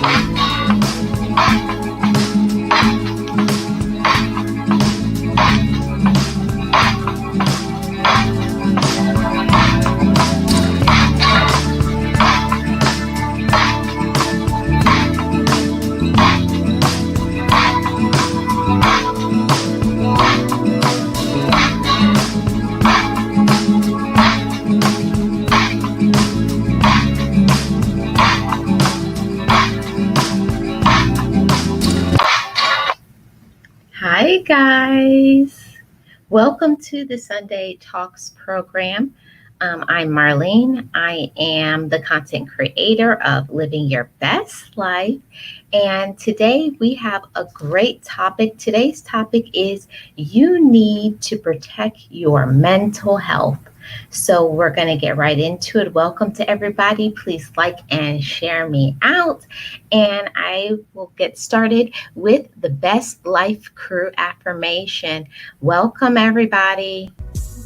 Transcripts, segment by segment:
Hi, guys. Welcome to the Sunday Talks program. I'm Marlene. I am the content creator of Living Your Best Life. And today we have a great topic. Today's topic is you need to protect your mental health. So we're going to get right into it. Welcome to everybody. Please like and share me out. And I will get started with the Best Life Crew affirmation. Welcome, everybody.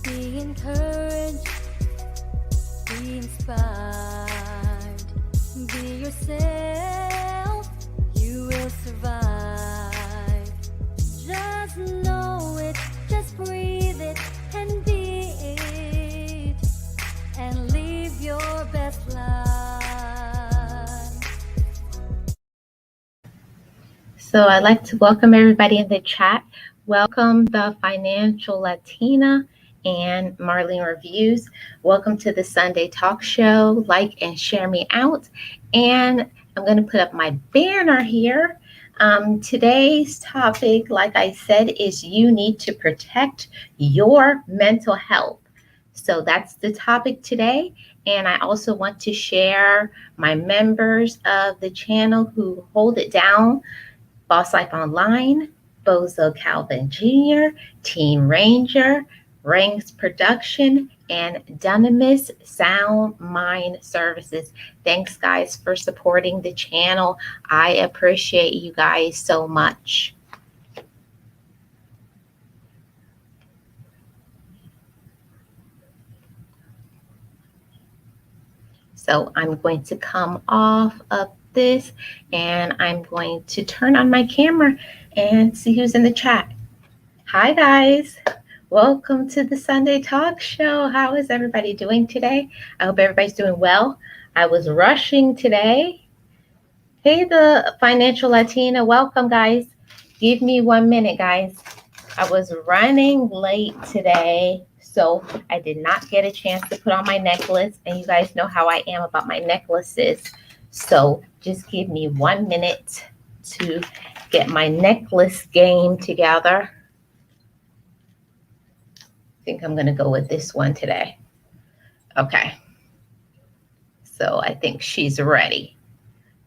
Be encouraged, be inspired, be yourself, you will survive. Just know it, just breathe it, and be it, and live your best life. So I'd like to welcome everybody in the chat. Welcome the Financial Latina and Marlene Reviews. Welcome to the Sunday Talk Show. Like and share me out. And I'm going to put up my banner here. Today's topic, like I said, is you need to protect your mental health. So that's the topic today. And I also want to share my members of the channel who hold it down. Boss Life Online, Bozo Calvin Jr., Team Ranger, Ranks Production, and Dunamis Sound Mind Services. Thanks, guys, for supporting the channel. I appreciate you guys so much. So I'm going to come off of this and I'm going to turn on my camera and see who's in the chat. Hi, guys. Welcome to the Sunday Talk Show. How is everybody doing today? I hope everybody's doing well. I was rushing today. Hey, the Financial Latina. Welcome, guys. Give me 1 minute, guys. I was running late today, so I did not get a chance to put on my necklace. And you guys know how I am about my necklaces. So just give me 1 minute to get my necklace game together. I think I'm going to go with this one today. Okay. So I think she's ready.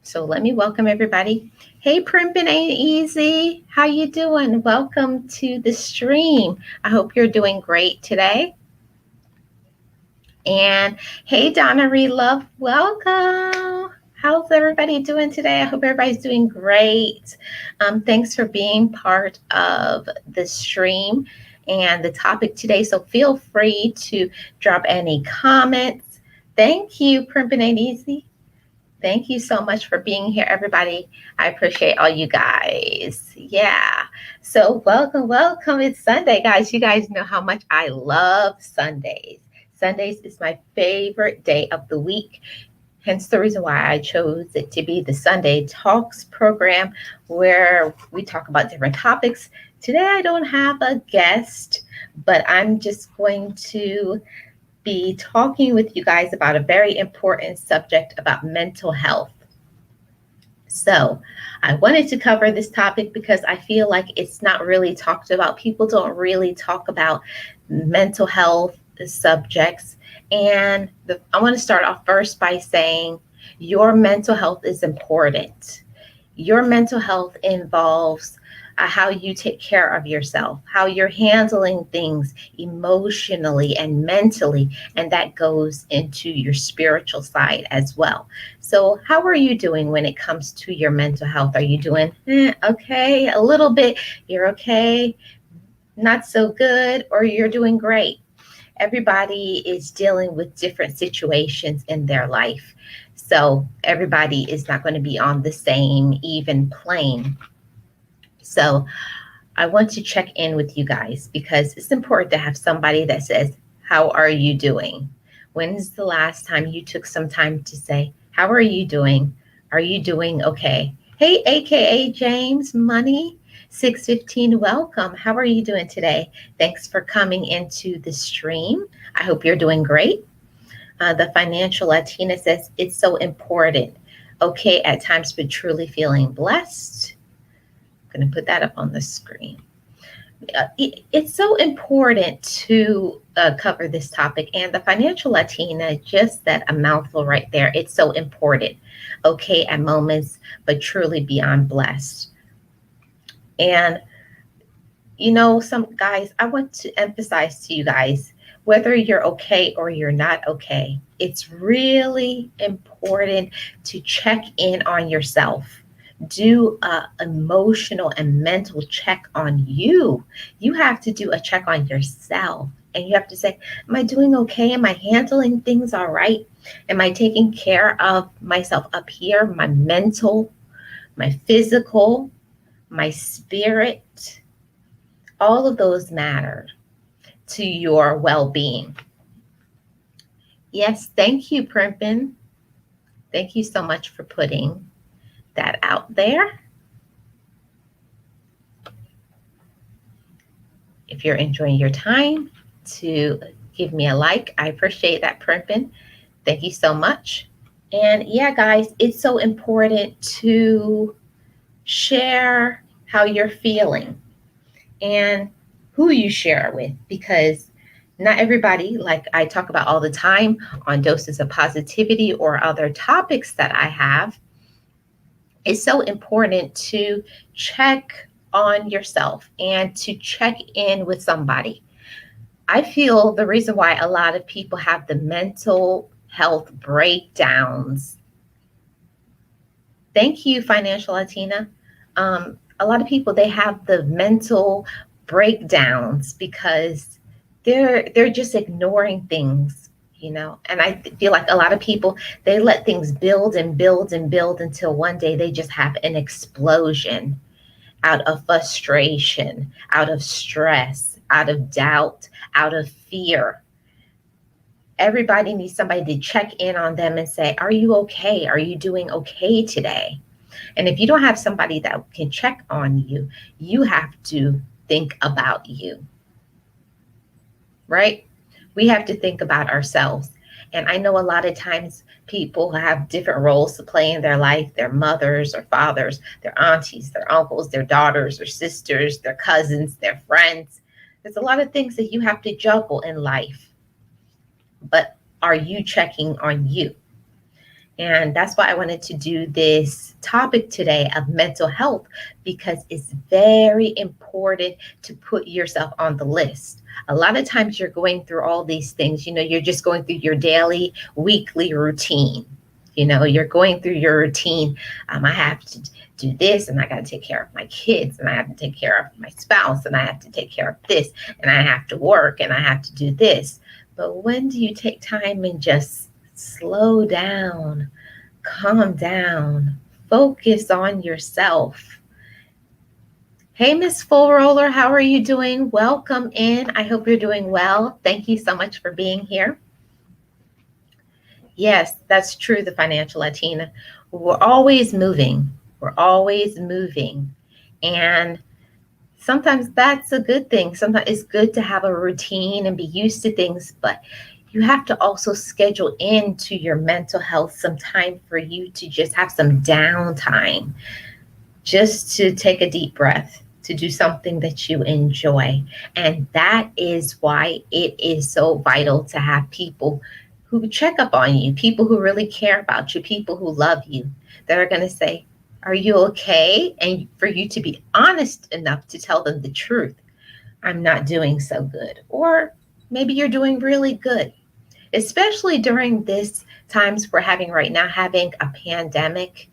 So let me welcome everybody. Hey, Primpin' Ain't Easy. How you doing? Welcome to the stream. I hope you're doing great today. And hey, Donna Ree Love, welcome. How's everybody doing today? I hope everybody's doing great. Thanks for being part of the stream and the topic today. So feel free to drop any comments. Thank you, Primpin' Ain't Easy. Thank you so much for being here, everybody. I appreciate all you guys. Yeah. So welcome. It's Sunday, guys. You guys know how much I love Sundays. Sundays is my favorite day of the week. Hence the reason why I chose it to be the Sunday Talks program where we talk about different topics. Today, I don't have a guest, but I'm just going to be talking with you guys about a very important subject about mental health. So I wanted to cover this topic because I feel like it's not really talked about. People don't really talk about mental health subjects. And I want to start off first by saying your mental health is important. Your mental health involves how you take care of yourself, how you're handling things emotionally and mentally, and that goes into your spiritual side as well. So how are you doing when it comes to your mental health? Are you doing okay, a little bit, you're okay, not so good, or you're doing great? Everybody is dealing with different situations in their life. So everybody is not going to be on the same even plane. So I want to check in with you guys because it's important to have somebody that says, how are you doing? When's the last time you took some time to say, how are you doing? Are you doing okay? Hey, AKA James Money 615, welcome. How are you doing today? Thanks for coming into the stream. I hope you're doing great. The Financial Latina says, it's so important. Okay, at times, but truly feeling blessed. I'm going to put that up on the screen. It's so important to cover this topic, and the Financial Latina, just that a mouthful right there, it's so important. Okay at moments, but truly beyond blessed. And some guys, I want to emphasize to you guys, whether you're okay or you're not okay, it's really important to check in on yourself. Do a emotional and mental check on you. You have to do a check on yourself, and you have to say, am I doing okay? Am I handling things all right? Am I taking care of myself up here, my mental, my physical, my spirit? All of those matter to your well-being. Yes, thank you, Primpin. Thank you so much for putting that out there. If you're enjoying your time, to give me a like. I appreciate that, Primpin. Thank you so much. And yeah, guys, it's so important to share how you're feeling and who you share with, because not everybody, like I talk about all the time on Doses of Positivity or other topics that I have, it's so important to check on yourself and to check in with somebody. I feel the reason why a lot of people have the mental health breakdowns. Thank you, Financial Latina. A lot of people, they have the mental breakdowns because they're just ignoring things, and I feel like a lot of people, they let things build and build and build until one day they just have an explosion out of frustration, out of stress, out of doubt, out of fear. Everybody needs somebody to check in on them and say, are you okay? Are you doing okay today? And if you don't have somebody that can check on you, you have to think about you, right? We have to think about ourselves. And I know a lot of times people have different roles to play in their life, their mothers or fathers, their aunties, their uncles, their daughters or sisters, their cousins, their friends. There's a lot of things that you have to juggle in life. But are you checking on you? And that's why I wanted to do this topic today of mental health, because it's very important to put yourself on the list. A lot of times you're going through all these things, you're just going through your daily, weekly routine. You're going through your routine. I have to do this, and I got to take care of my kids, and I have to take care of my spouse, and I have to take care of this, and I have to work, and I have to do this. But when do you take time and just slow down, calm down, focus on yourself? Hey, Miss Full Roller, how are you doing? Welcome in. I hope you're doing well. Thank you so much for being here. Yes, that's true, the Financial Latina. We're always moving. We're always moving. And sometimes that's a good thing. Sometimes it's good to have a routine and be used to things, but you have to also schedule into your mental health some time for you to just have some downtime, just to take a deep breath, to do something that you enjoy. And that is why it is so vital to have people who check up on you, people who really care about you, people who love you, that are going to say, are you okay? And for you to be honest enough to tell them the truth. I'm not doing so good. Or maybe you're doing really good, especially during this times we're having right now, having a pandemic,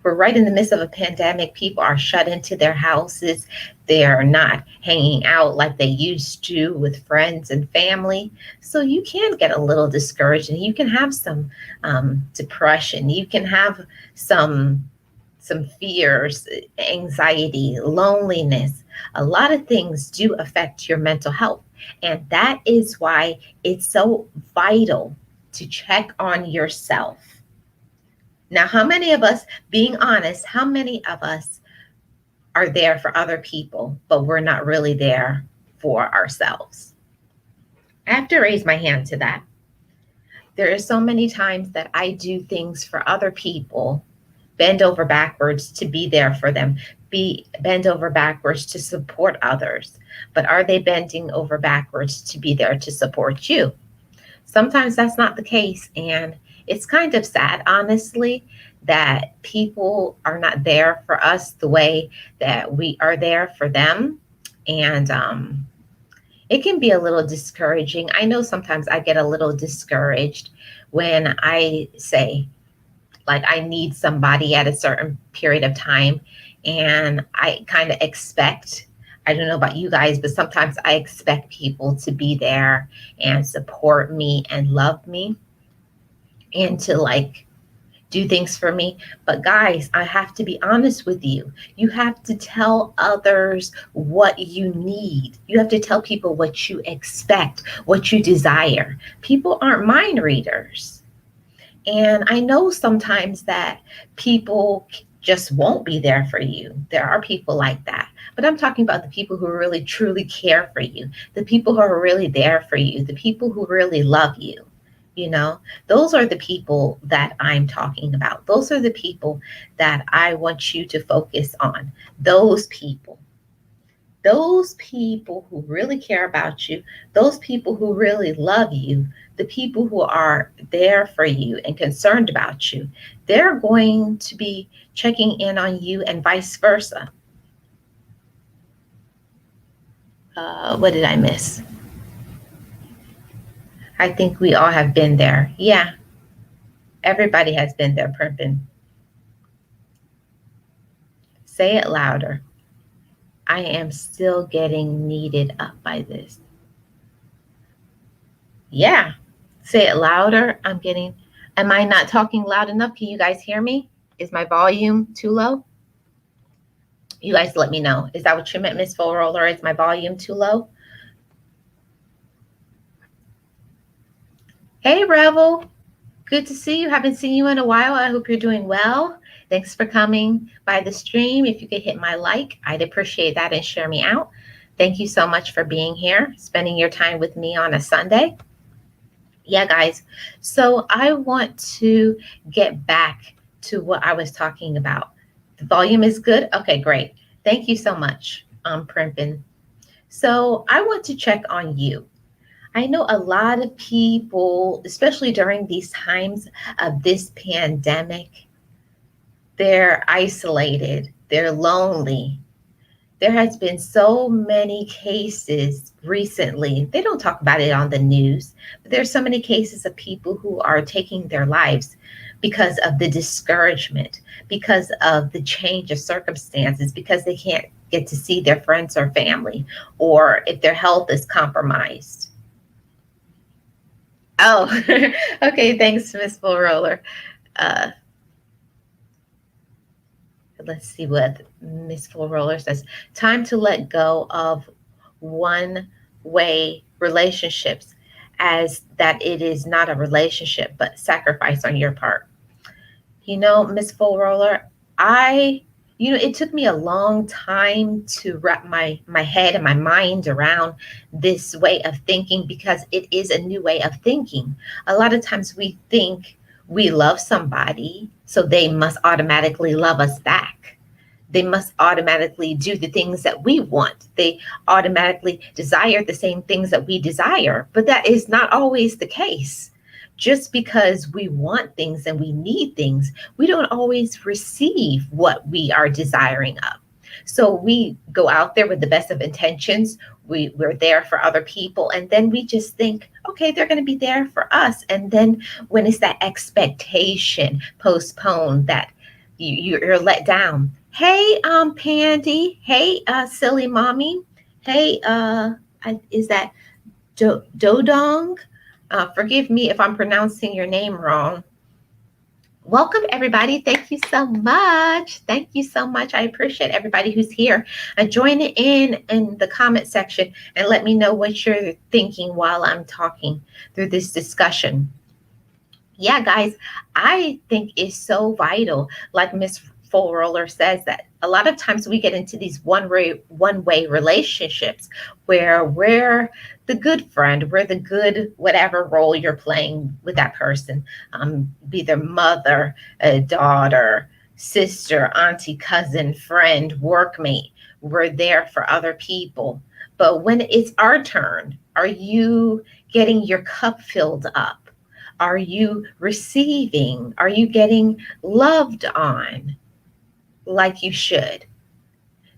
We're right in the midst of a pandemic. People are shut into their houses. They're not hanging out like they used to with friends and family. So you can get a little discouraged and you can have some depression. You can have some fears, anxiety, loneliness. A lot of things do affect your mental health. And that is why it's so vital to check on yourself. Now, how many of us, being honest, how many of us are there for other people, but we're not really there for ourselves? I have to raise my hand to that. There are so many times that I do things for other people, bend over backwards to be there for them, be bend over backwards to support others. But are they bending over backwards to be there to support you? Sometimes that's not the case. And it's kind of sad, honestly, that people are not there for us the way that we are there for them. And it can be a little discouraging. I know sometimes I get a little discouraged when I say, like, I need somebody at a certain period of time. And I kind of expect, I don't know about you guys, but sometimes I expect people to be there and support me and love me and to like do things for me. But guys, I have to be honest with you. You have to tell others what you need. You have to tell people what you expect, what you desire. People aren't mind readers. And I know sometimes that people just won't be there for you. There are people like that. But I'm talking about the people who really truly care for you, the people who are really there for you, the people who really love you. You know, those are the people that I'm talking about. Those are the people that I want you to focus on. Those people. Those people who really care about you, those people who really love you, the people who are there for you and concerned about you, they're going to be checking in on you and vice versa. What did I miss? I think we all have been there. Yeah, everybody has been there, Primpin. Say it louder. I am still getting kneaded up by this. Yeah, say it louder. Am I not talking loud enough? Can you guys hear me? Is my volume too low? You guys let me know. Is that what you meant, Miss Full Roller? Is my volume too low? Hey, Revel. Good to see you. Haven't seen you in a while. I hope you're doing well. Thanks for coming by the stream. If you could hit my like, I'd appreciate that and share me out. Thank you so much for being here, spending your time with me on a Sunday. Yeah, guys. So I want to get back to what I was talking about. The volume is good? Okay, great. Thank you so much, Primpin. So I want to check on you. I know a lot of people, especially during these times of this pandemic, they're isolated, they're lonely. There has been so many cases recently. They don't talk about it on the news, but there's so many cases of people who are taking their lives because of the discouragement, because of the change of circumstances, because they can't get to see their friends or family, or if their health is compromised. Oh, okay. Thanks, Miss Full Roller. Uh, let's see what Miss Full Roller says. Time to let go of one way relationships, as that it is not a relationship, but sacrifice on your part. You know, Miss Full Roller, I, it took me a long time to wrap my head and my mind around this way of thinking because it is a new way of thinking. A lot of times we think we love somebody, so they must automatically love us back. They must automatically do the things that we want. They automatically desire the same things that we desire. But that is not always the case. Just because we want things and we need things, we don't always receive what we are desiring of. So we go out there with the best of intentions. We're there for other people. And then we just think, okay, they're going to be there for us. And then when it's that expectation postponed, that you're let down. Hey, Pandy. Hey, silly mommy. Hey, is that Dodong? Forgive me if I'm pronouncing your name wrong. Welcome, everybody. Thank you so much. Thank you so much. I appreciate everybody who's here. Join in the comment section and let me know what you're thinking while I'm talking through this discussion. Yeah, guys, I think it's so vital. Like Miss Full Roller says, that a lot of times we get into these one way relationships where we're the good friend, we're the good whatever role you're playing with that person, be their mother, a daughter, sister, auntie, cousin, friend, workmate. We're there for other people. But when it's our turn, are you getting your cup filled up? Are you receiving? Are you getting loved on like you should?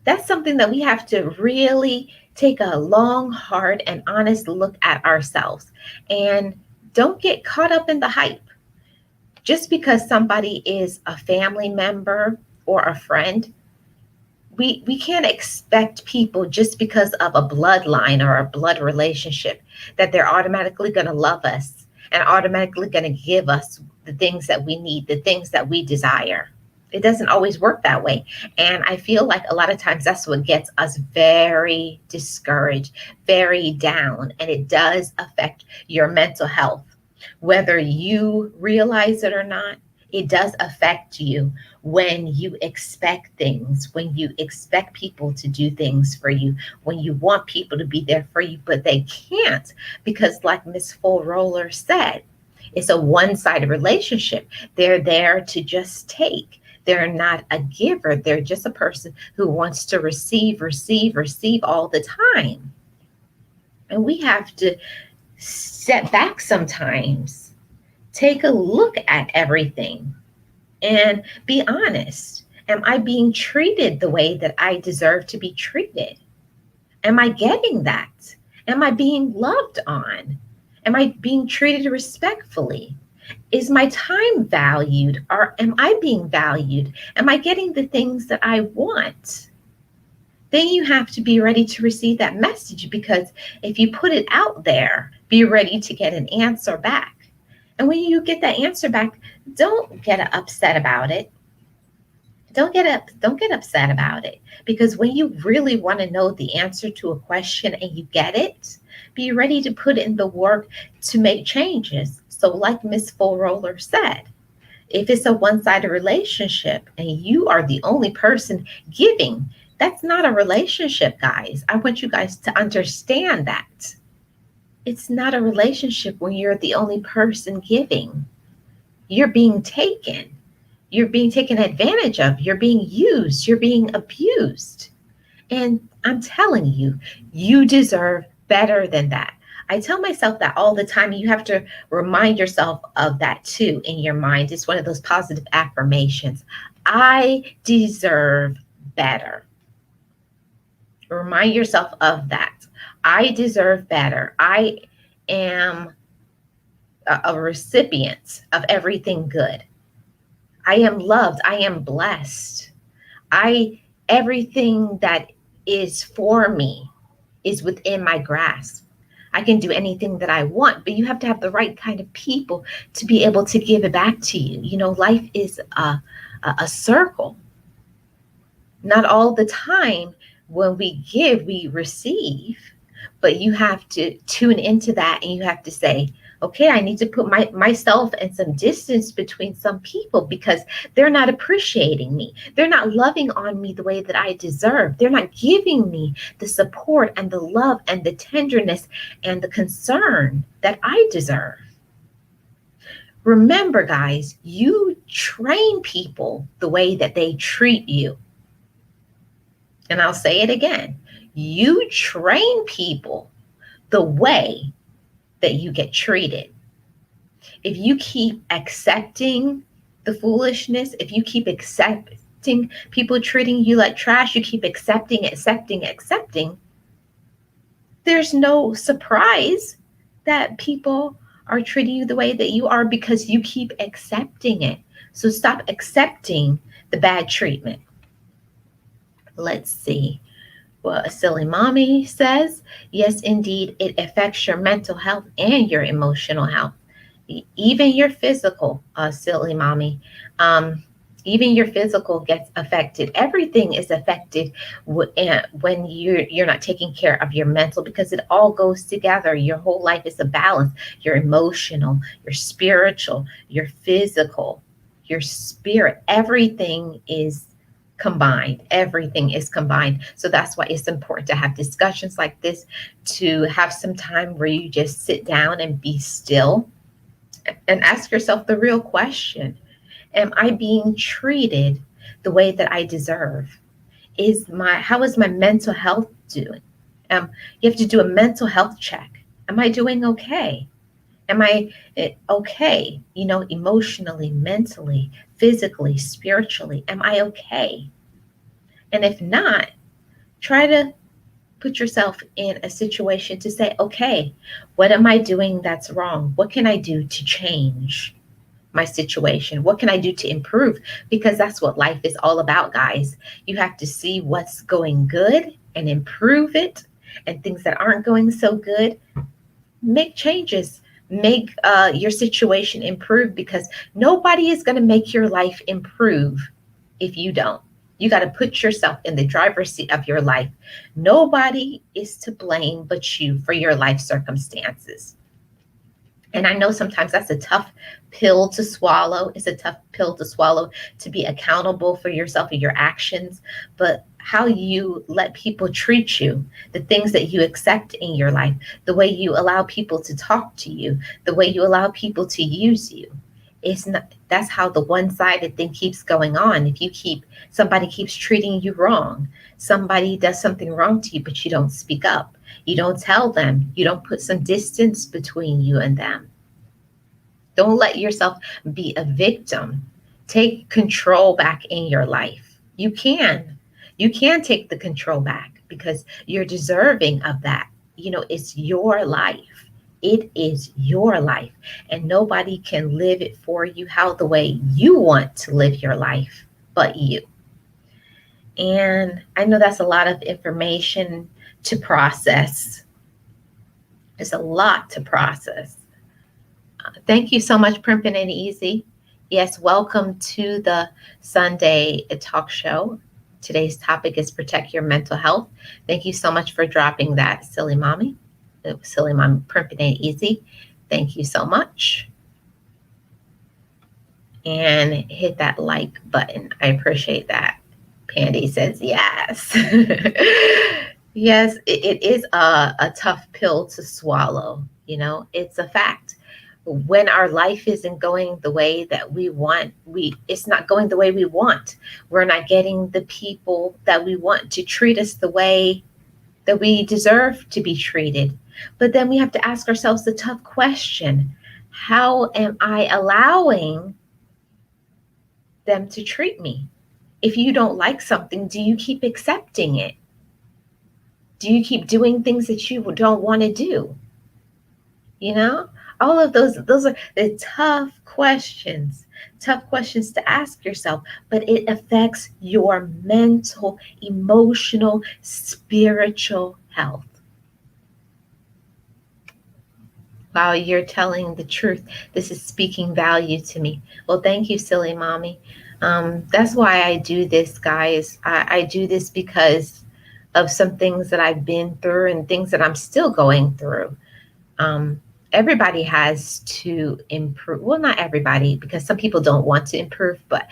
That's something that we have to really take a long, hard, and honest look at ourselves. And don't get caught up in the hype. Just because somebody is a family member or a friend, we can't expect people just because of a bloodline or a blood relationship that they're automatically going to love us and automatically going to give us the things that we need, the things that we desire. It doesn't always work that way. And I feel like a lot of times that's what gets us very discouraged, very down, and it does affect your mental health. Whether you realize it or not, it does affect you when you expect things, when you expect people to do things for you, when you want people to be there for you, but they can't because, like Miss Full Roller said, it's a one sided relationship. They're there to just take. They're not a giver. They're just a person who wants to receive, receive, receive all the time. And we have to step back sometimes, take a look at everything and be honest. Am I being treated the way that I deserve to be treated? Am I getting that? Am I being loved on? Am I being treated respectfully? Is my time valued or am I being valued? Am I getting the things that I want? Then you have to be ready to receive that message, because if you put it out there, be ready to get an answer back. And when you get that answer back, don't get upset about it. Don't get upset about it, because when you really want to know the answer to a question and you get it, be ready to put in the work to make changes. So like Miss Full Roller said, if it's a one-sided relationship and you are the only person giving, that's not a relationship, guys. I want you guys to understand that. It's not a relationship when you're the only person giving. You're being taken. You're being taken advantage of. You're being used. You're being abused. And I'm telling you, you deserve better than that. I tell myself that all the time. You have to remind yourself of that too in your mind. It's one of those positive affirmations. I deserve better. Remind yourself of that. I deserve better. I am a recipient of everything good. I am loved. I am blessed. I Everything that is for me is within my grasp. I can do anything that I want, but you have to have the right kind of people to be able to give it back to you. You know, life is a circle. Not all the time when we give, we receive, but you have to tune into that and you have to say, okay, I need to put myself and some distance between some people because they're not appreciating me. They're not loving on me the way that I deserve. They're not giving me the support and the love and the tenderness and the concern that I deserve. Remember, guys, you train people the way that they treat you. And I'll say it again. You train people the way that you get treated. If you keep accepting the foolishness, if you keep accepting people treating you like trash, you keep accepting, there's no surprise that people are treating you the way that you are because you keep accepting it. So stop accepting the bad treatment. Let's see. Well, a silly mommy says, yes, indeed, it affects your mental health and your emotional health, even your physical, silly mommy. Um, Even your physical gets affected. Everything is affected when you're not taking care of your mental, because it all goes together. Your whole life is a balance. Your emotional, your spiritual, your physical, your spirit. Everything is combined. Everything is combined. So that's why it's important to have discussions like this, to have some time where you just sit down and be still and ask yourself the real question. Am I being treated the way that I deserve? How is my mental health doing? You have to do a mental health check. Am I doing okay? Am I okay? Emotionally, mentally, physically, spiritually. Am I okay? And if not, try to put yourself in a situation to say, okay, what am I doing that's wrong? What can I do to change my situation? What can I do to improve? Because that's what life is all about, guys. You have to see what's going good and improve it, and things that aren't going so good, make changes. Make your situation improve, because nobody is going to make your life improve if you don't. You got to put yourself in the driver's seat of your life. Nobody is to blame but you for your life circumstances. And I know sometimes that's a tough pill to swallow. It's a tough pill to swallow, to be accountable for yourself and your actions. But how you let people treat you, the things that you accept in your life, the way you allow people to talk to you, the way you allow people to use you. It's not, that's how the one-sided thing keeps going on. If you keep somebody keeps treating you wrong, somebody does something wrong to you, but you don't speak up. You don't tell them. You don't put some distance between you and them. Don't let yourself be a victim. Take control back in your life. You can. You can take the control back, because you're deserving of that. It's your life. It is your life. And nobody can live it for you how the way you want to live your life but you. And I know that's a lot of information to process. It's a lot to process. Thank you so much, Primpin' and Easy. Yes, welcome to the Sunday talk show. Today's topic is protect your mental health. Thank you so much for dropping that, Silly Mommy. Silly Mommy, Primpin' and Easy. Thank you so much. And hit that like button. I appreciate that. Pandy says yes. Yes, it is a tough pill to swallow. It's a fact. When our life isn't going the way that we want, it's not going the way we want. We're not getting the people that we want to treat us the way that we deserve to be treated. But then we have to ask ourselves the tough question: how am I allowing them to treat me? If you don't like something, do you keep accepting it? Do you keep doing things that you don't want to do? All of those are the tough questions to ask yourself, but it affects your mental, emotional, spiritual health. Wow, you're telling the truth. This is speaking value to me. Well, thank you, silly mommy. That's why I do this, guys. I do this because of some things that I've been through and things that I'm still going through. Um, Everybody has to improve. Well, not everybody, because some people don't want to improve, but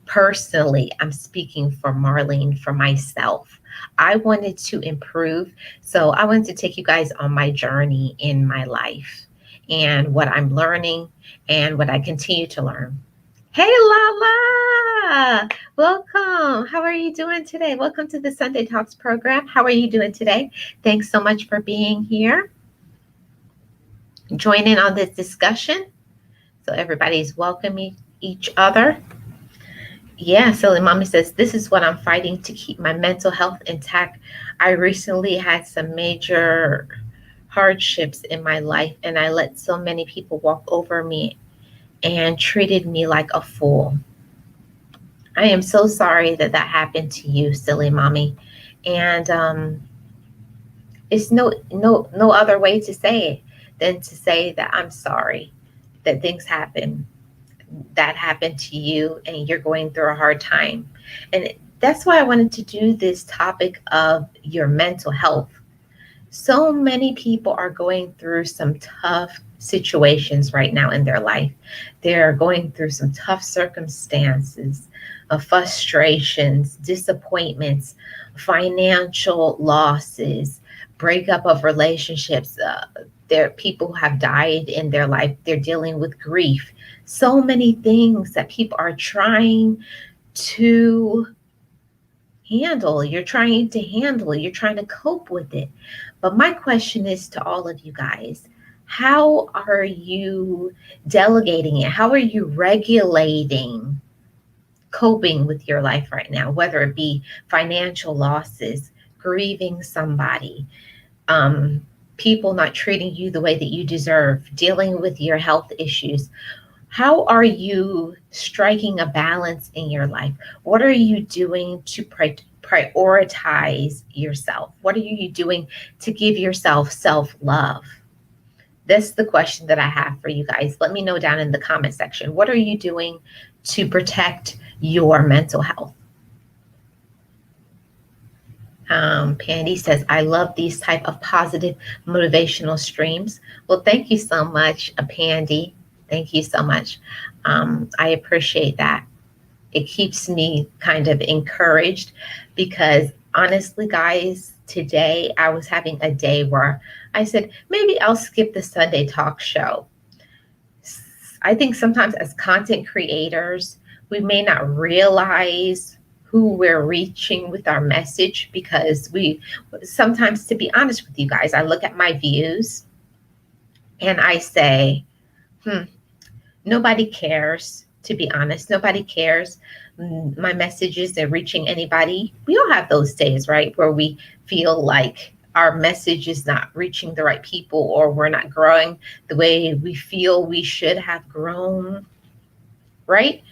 personally, I'm speaking for Marlene, for myself. I wanted to improve. So I wanted to take you guys on my journey in my life and what I'm learning and what I continue to learn. Hey, Lala, welcome. How are you doing today? Welcome to the Sunday Talks program. How are you doing today? Thanks so much for being here. Join in on this discussion. So everybody's welcoming each other. Yeah, Silly Mommy says, this is what I'm fighting to keep my mental health intact. I recently had some major hardships in my life, and I let so many people walk over me and treated me like a fool. I am so sorry that that happened to you, silly mommy. And it's no other way to say it than to say that I'm sorry that things happen that happened to you and you're going through a hard time. And that's why I wanted to do this topic of your mental health. So many people are going through some tough situations right now in their life. They're going through some tough circumstances, frustrations, disappointments, financial losses, breakup of relationships. There, people have died in their life. They're dealing with grief. So many things that people are trying to handle. You're trying to cope with it. But my question is to all of you guys, how are you delegating it? How are you regulating coping with your life right now, whether it be financial losses, grieving somebody, um, people not treating you the way that you deserve, dealing with your health issues? How are you striking a balance in your life? What are you doing to prioritize yourself? What are you doing to give yourself self love? That's the question that I have for you guys. Let me know down in the comment section. What are you doing to protect your mental health? Pandy says, I love these type of positive motivational streams. Well, thank you so much, Pandy. Thank you so much. I appreciate that. It keeps me kind of encouraged because honestly, guys, today I was having a day where I said, maybe I'll skip the Sunday talk show. I think sometimes as content creators, we may not realize who we're reaching with our message because we sometimes, to be honest with you guys, I look at my views and I say, nobody cares. To be honest, nobody cares. My messages are reaching anybody. We all have those days, right, where we feel like our message is not reaching the right people or we're not growing the way we feel we should have grown, right?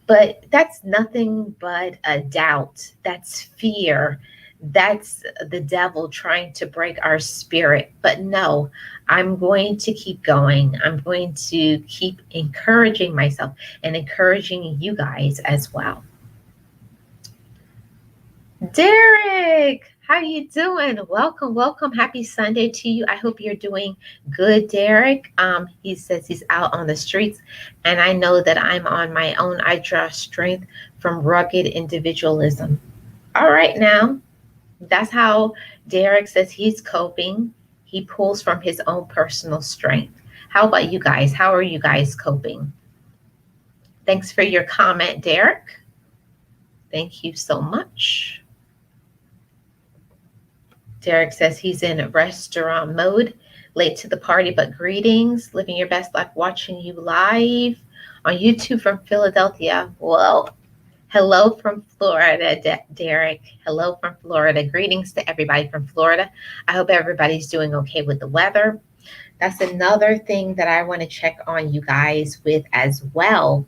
But that's nothing but a doubt. That's fear. That's the devil trying to break our spirit. But no, I'm going to keep going. I'm going to keep encouraging myself and encouraging you guys as well. Derek, how you doing? Welcome, welcome. Happy Sunday to you. I hope you're doing good, Derek. He says he's out on the streets, and I know that I'm on my own. I draw strength from rugged individualism. All right, now that's how Derek says he's coping. He pulls from his own personal strength. How about you guys? How are you guys coping? Thanks for your comment, Derek. Thank you so much. Derek says he's in restaurant mode, late to the party, but greetings. Living your best life, watching you live on YouTube from Philadelphia. Well, hello from Florida, Derek. Hello from Florida. Greetings to everybody from Florida. I hope everybody's doing okay with the weather. That's another thing that I want to check on you guys with as well.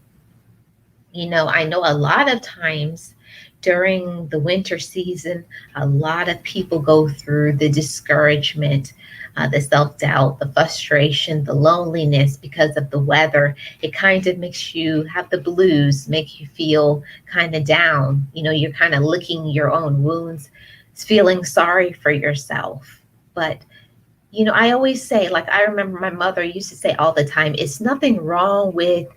You know, I know a lot of times during the winter season, a lot of people go through the discouragement, the self doubt, the frustration, the loneliness because of the weather. It kind of makes you have the blues, make you feel kind of down. You know, you're kind of licking your own wounds, feeling sorry for yourself. But you know, I always say, like, I remember my mother used to say all the time, it's nothing wrong with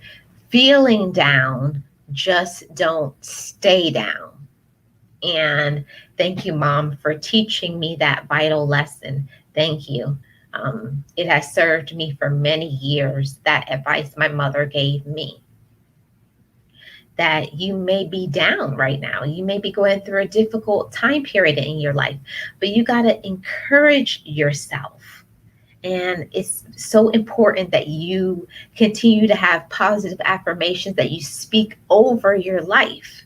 feeling down, just don't stay down. And thank you, Mom, for teaching me that vital lesson. Thank you. It has served me for many years, that advice my mother gave me. That you may be down right now. You may be going through a difficult time period in your life, but you got to encourage yourself. And it's so important that you continue to have positive affirmations that you speak over your life.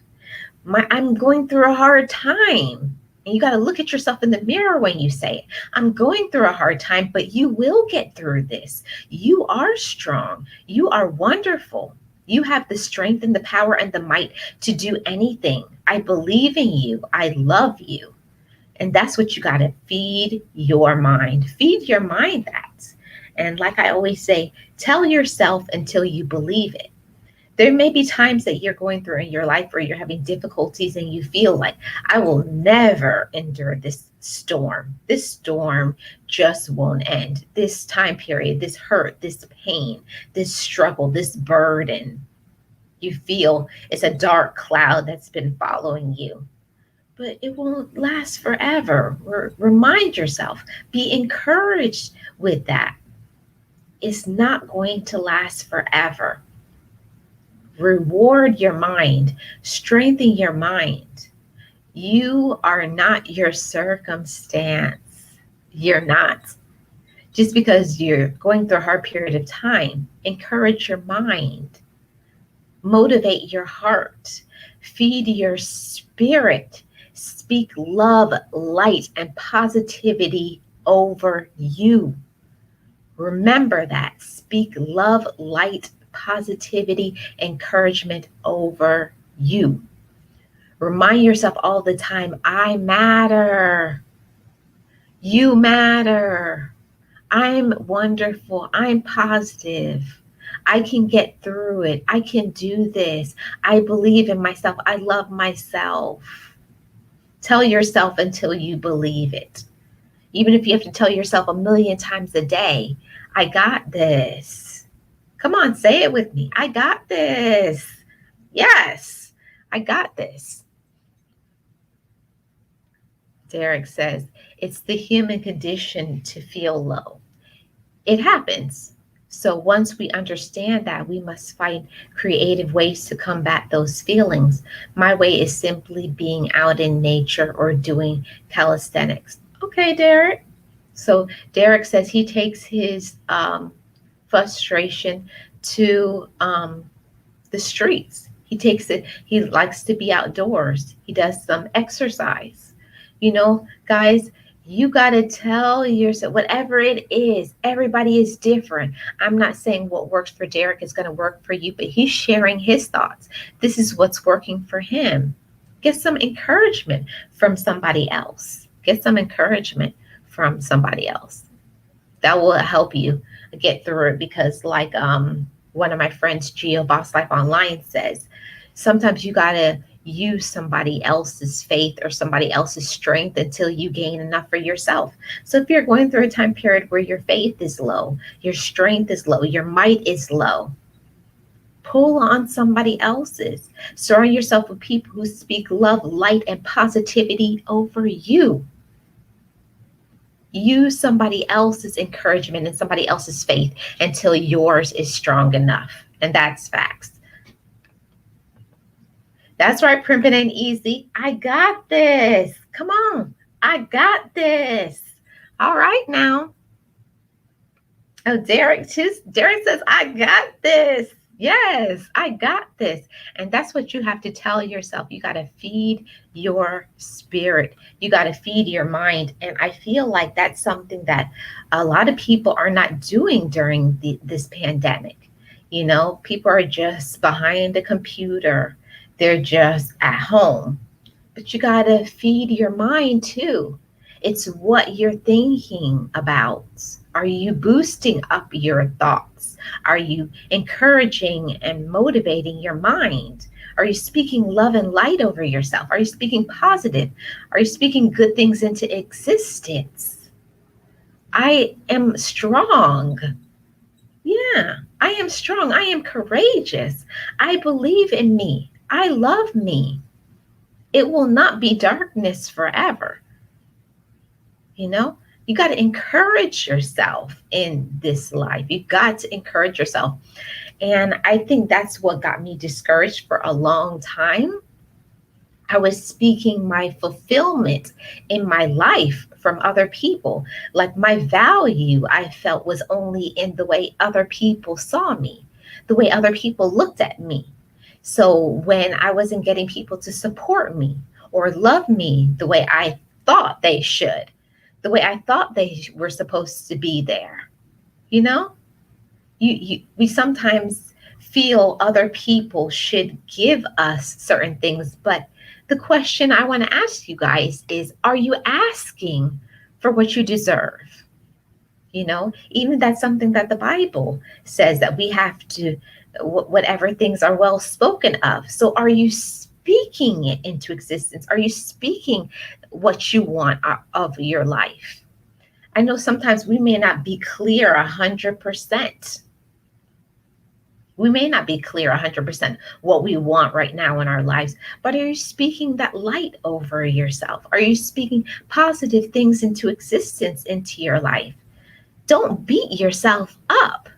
I'm going through a hard time. And you got to look at yourself in the mirror when you say it. I'm going through a hard time, but you will get through this. You are strong. You are wonderful. You have the strength and the power and the might to do anything. I believe in you. I love you. And that's what you got to feed your mind. Feed your mind that. And like I always say, tell yourself until you believe it. There may be times that you're going through in your life where you're having difficulties and you feel like, I will never endure this storm. This storm just won't end. This time period, this hurt, this pain, this struggle, this burden. You feel it's a dark cloud that's been following you, but it won't last forever. Remind yourself, be encouraged with that. It's not going to last forever. Reward your mind, strengthen your mind. You are not your circumstance. You're not. Just because you're going through a hard period of time, encourage your mind, motivate your heart, feed your spirit, speak love, light, and positivity over you. Remember that. Speak love, light, positivity, encouragement over you. Remind yourself all the time, I matter. You matter. I'm wonderful. I'm positive. I can get through it. I can do this. I believe in myself. I love myself. Tell yourself until you believe it. Even if you have to tell yourself a million times a day, I got this. Come on, say it with me. I got this. Yes, I got this. Derek says, it's the human condition to feel low. It happens. So once we understand that, we must find creative ways to combat those feelings. My way is simply being out in nature or doing calisthenics. Okay, Derek. So Derek says he takes his frustration to the streets. He takes it, he likes to be outdoors. He does some exercise. You know, guys, you got to tell yourself, whatever it is, everybody is different. I'm not saying what works for Derek is going to work for you, but he's sharing his thoughts. This is what's working for him. Get some encouragement from somebody else. Get some encouragement from somebody else. That will help you get through it because, like one of my friends, Geo Boss Life Online, says, sometimes you got to use somebody else's faith or somebody else's strength until you gain enough for yourself. So if you're going through a time period where your faith is low, your strength is low, your might is low, pull on somebody else's. Surround yourself with people who speak love, light, and positivity over you. Use somebody else's encouragement and somebody else's faith until yours is strong enough. And that's facts. That's right, Primping Ain't Easy. I got this. Come on. I got this. All right now. Oh, Derek says, I got this. Yes, I got this. And that's what you have to tell yourself. You got to feed your spirit. You got to feed your mind. And I feel like that's something that a lot of people are not doing during this pandemic. You know, people are just behind the computer. They're just at home. But you got to feed your mind too. It's what you're thinking about. Are you boosting up your thoughts? Are you encouraging and motivating your mind? Are you speaking love and light over yourself? Are you speaking positive? Are you speaking good things into existence? I am strong. Yeah, I am strong. I am courageous. I believe in me. I love me. It will not be darkness forever. You know, you got to encourage yourself in this life. You got to encourage yourself. And I think that's what got me discouraged for a long time. I was speaking my fulfillment in my life from other people. Like my value, I felt, was only in the way other people saw me, the way other people looked at me. So when I wasn't getting people to support me or love me the way I thought they should, the way I thought they were supposed to be there, you know, we sometimes feel other people should give us certain things. But the question I want to ask you guys is, are you asking for what you deserve? Even that's something that the Bible says, that we have to, whatever things are well spoken of. So are you speaking it into existence? Are you speaking what you want of your life? I know sometimes we may not be clear 100%. We may not be clear 100% what we want right now in our lives, but are you speaking that light over yourself? Are you speaking positive things into existence into your life? Don't beat yourself up.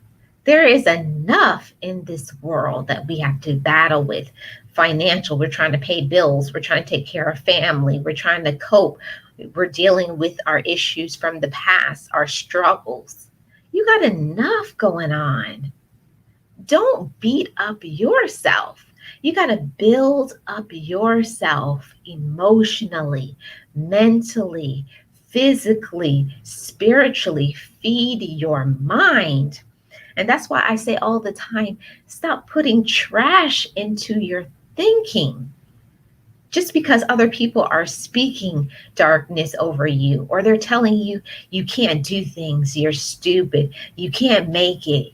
There is enough in this world that we have to battle with. Financial, we're trying to pay bills, we're trying to take care of family, we're trying to cope, we're dealing with our issues from the past, our struggles. You got enough going on. Don't beat up yourself. You got to build up yourself emotionally, mentally, physically, spiritually. Feed your mind. And that's why I say all the time, stop putting trash into your thinking. Just because other people are speaking darkness over you, or they're telling you you can't do things, you're stupid, you can't make it.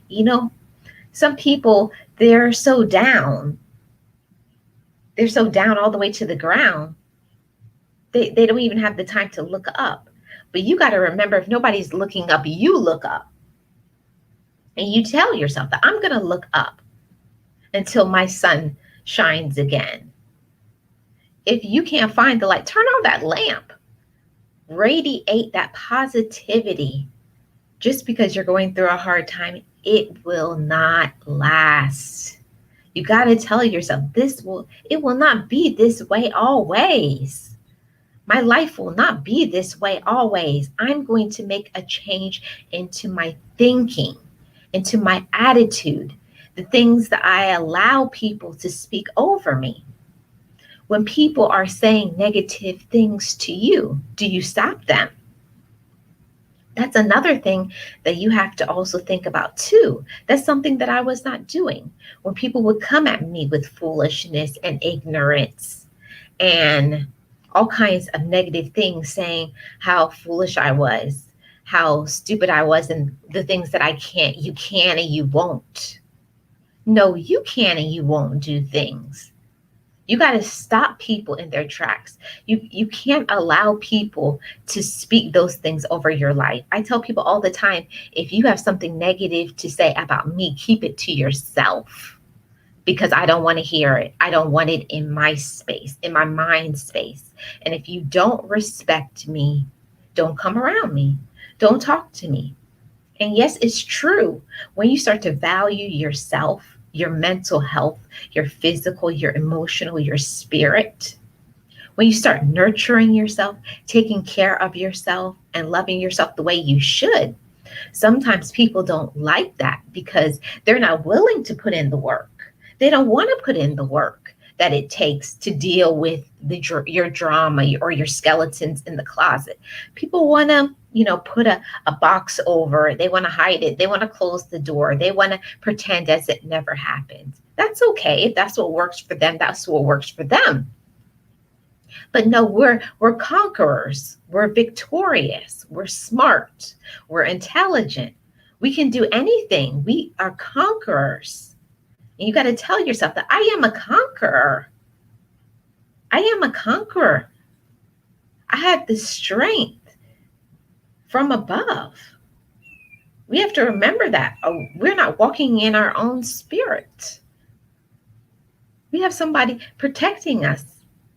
Some people, they're so down all the way to the ground, they don't even have the time to look up. But you got to remember, if nobody's looking up, you look up. And you tell yourself that I'm going to look up until my sun shines again. If you can't find the light, turn on that lamp. Radiate that positivity. Just because you're going through a hard time, it will not last. You got to tell yourself, it will not be this way always. My life will not be this way always. I'm going to make a change into my thinking, into my attitude, the things that I allow people to speak over me. When people are saying negative things to you, do you stop them? That's another thing that you have to also think about too. That's something that I was not doing. When people would come at me with foolishness and ignorance and all kinds of negative things, saying how foolish I was, how stupid I was, and the things that you can and you won't. No, you can and you won't do things. You got to stop people in their tracks. You can't allow people to speak those things over your life. I tell people all the time, if you have something negative to say about me, keep it to yourself, because I don't want to hear it. I don't want it in my space, in my mind space. And if you don't respect me, don't come around me. Don't talk to me. And yes, it's true. When you start to value yourself, your mental health, your physical, your emotional, your spirit, when you start nurturing yourself, taking care of yourself, and loving yourself the way you should, sometimes people don't like that because they're not willing to put in the work. They don't want to put in the work that it takes to deal with your drama or your skeletons in the closet. People want to, put a box over it. They want to hide it. They want to close the door. They want to pretend as it never happened. That's okay. If that's what works for them, that's what works for them. But no, we're conquerors. We're victorious. We're smart. We're intelligent. We can do anything. We are conquerors. And you got to tell yourself that I am a conqueror. I am a conqueror. I have the strength from above. We have to remember that. We're not walking in our own spirit. We have somebody protecting us,